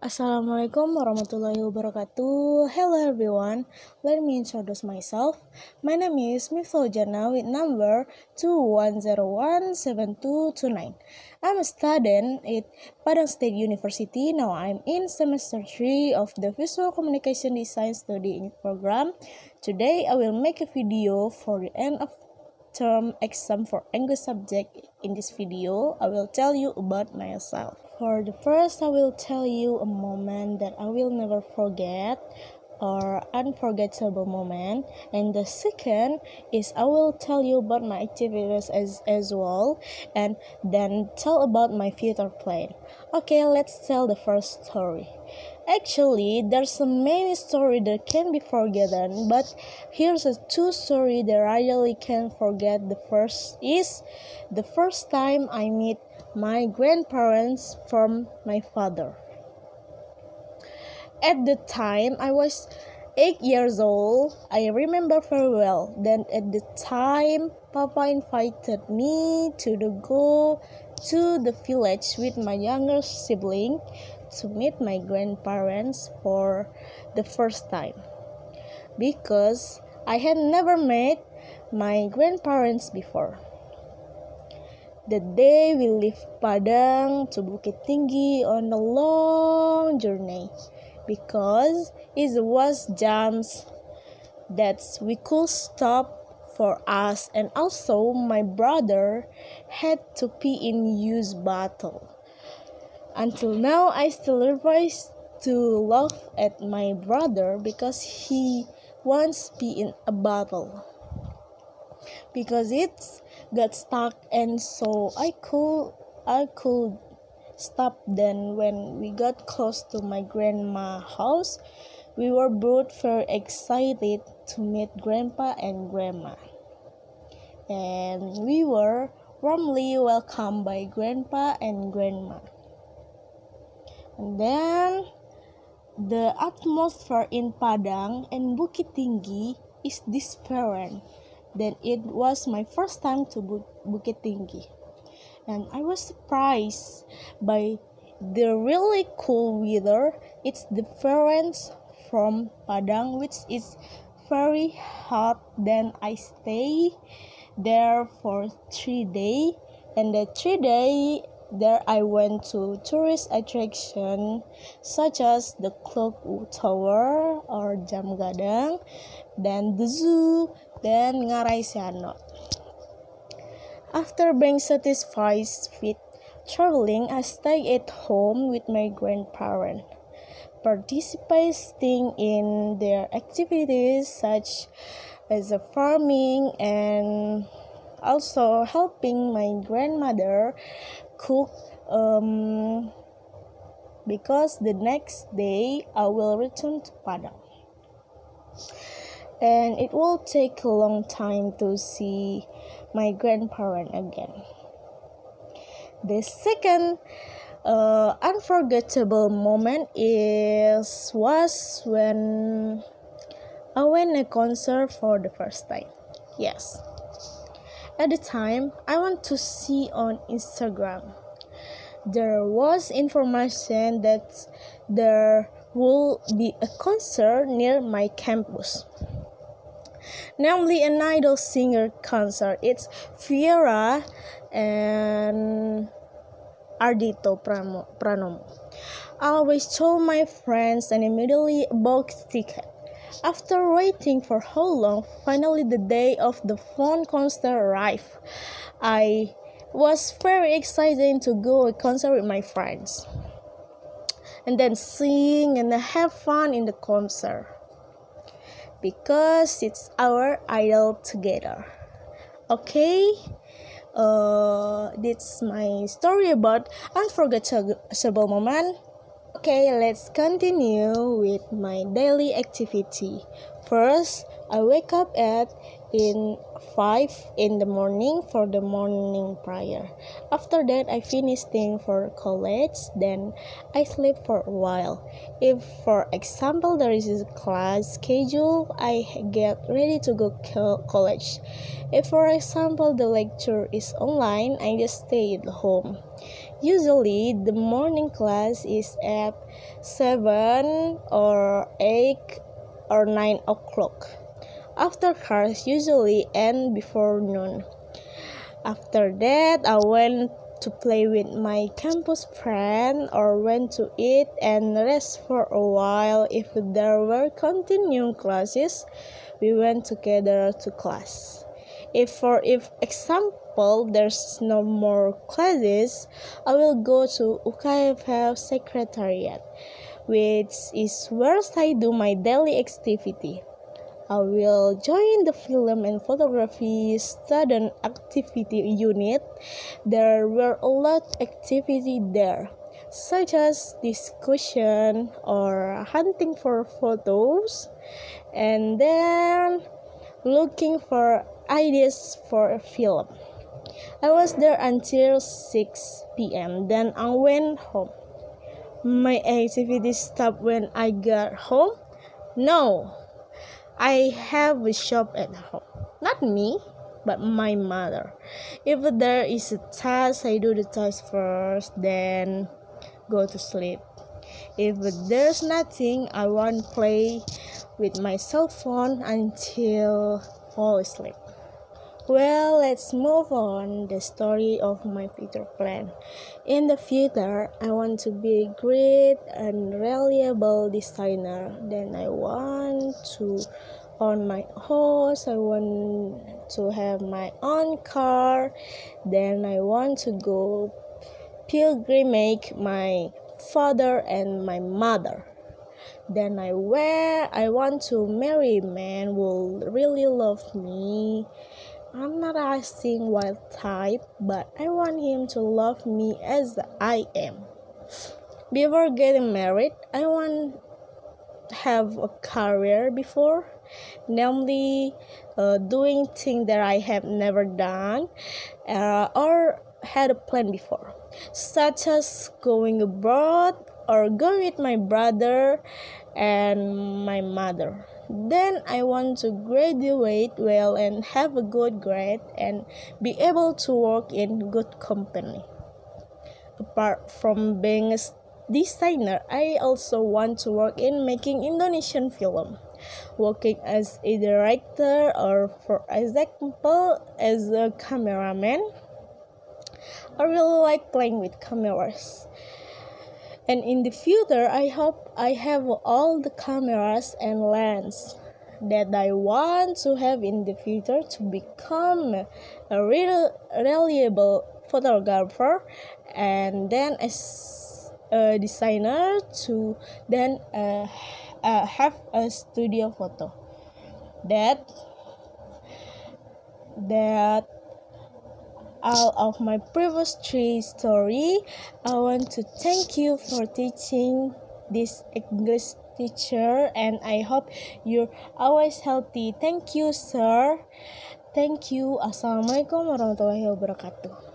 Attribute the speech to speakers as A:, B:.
A: Assalamualaikum warahmatullahi wabarakatuh. Hello everyone, let me introduce myself. My name is Jana with number 21017229. I'm a student at Padang State University. Now I'm in semester 3 of the Visual Communication Design Study program. Today I will make a video for the end of term exam for English subject. In this video, I will tell you about myself. For the first, I will tell you a moment that I will never forget or unforgettable moment, and the second is I will tell you about my activities as well, and then tell about my future plan. Okay, let's tell the first story. Actually, there's so many stories that can be forgotten, but here's a two story that I really can't forget. The first is the first time I meet my grandparents from my father. At the time, I was 8 years old. I remember very well. Then at the time, Papa invited me to go to the village with my younger sibling to meet my grandparents for the first time. Because I had never met my grandparents before. The day we left Padang to Bukit Tinggi on a long journey. Because it was jams that we could stop for us, and also my brother had to pee in used bottle. Until now, I still refuse to laugh at my brother because he once pee in a bottle. Because it got stuck, and so I could stop. Then when we got close to my grandma's house, we were both very excited to meet grandpa and grandma. And we were warmly welcomed by grandpa and grandma. And then the atmosphere in Padang and Bukit Tinggi is different. Then it was my first time to Bukit Tinggi. And I was surprised by the really cool weather. It's different from Padang, which is very hot. Then I stay there for 3 days, and the 3 days there I went to tourist attraction such as the Clock Tower or Jam Gadang, then the zoo, then Ngarai Sianot. After being satisfied with traveling, I stayed at home with my grandparents, participating in their activities such as farming and also helping my grandmother cook because the next day I will return to Padang. And it will take a long time to see my grandparents again. The second unforgettable moment was when I went a concert for the first time. Yes. At the time, I want to see on Instagram. There was information that there will be a concert near my campus. Namely, an idol singer concert. It's Viera and Ardito Pranomo. I always told my friends and immediately bought ticket. After waiting for how long, finally the day of the phone concert arrived. I was very excited to go to a concert with my friends. And then sing and have fun in the concert. Because it's our idol together. Okay? That's my story about unforgettable moment. Okay, let's continue with my daily activity. First, I wake up at in 5 in the morning for the morning prayer. After that, I finish things for college, then I sleep for a while. If, for example, there is a class schedule, I get ready to go college. If, for example, the lecture is online, I just stay at home. Usually, the morning class is at 7 or 8 or 9 o'clock. After class usually end before noon. After that, I went to play with my campus friend or went to eat and rest for a while. If there were continuing classes, we went together to class. If example there's no more classes, I will go to UKFF secretariat, which is where I do my daily activity. I will join the film and photography student activity unit. There were a lot of activity there, such as discussion or hunting for photos, and then looking for ideas for a film. I was there until 6 p.m. Then I went home. My activity stopped when I got home? No. I have a shop at home. Not me, but my mother. If there is a task, I do the task first, then go to sleep. If there's nothing, I won't play with my cell phone until fall asleep. Well, let's move on the story of my future plan. In the future, I want to be a great and reliable designer. Then I want to own my house. I want to have my own car. Then I want to go pilgrimage my father and my mother. Then I want to marry a man who will really love me. I'm not asking what type, but I want him to love me as I am. Before getting married, I want to have a career before, namely doing things that I have never done or had a plan before, such as going abroad or going with my brother and my mother. Then I want to graduate well and have a good grade and be able to work in good company. Apart from being a designer, I also want to work in making Indonesian film, working as a director or, for example, as a cameraman. I really like playing with cameras. And in the future, I hope I have all the cameras and lens that I want to have in the future to become a real reliable photographer, and then as a designer to then have a studio photo. That all of my previous 3 stories. I want to thank you for teaching this English teacher, and I hope you're always healthy. Thank you, sir. Thank you. Assalamualaikum warahmatullahi wabarakatuh.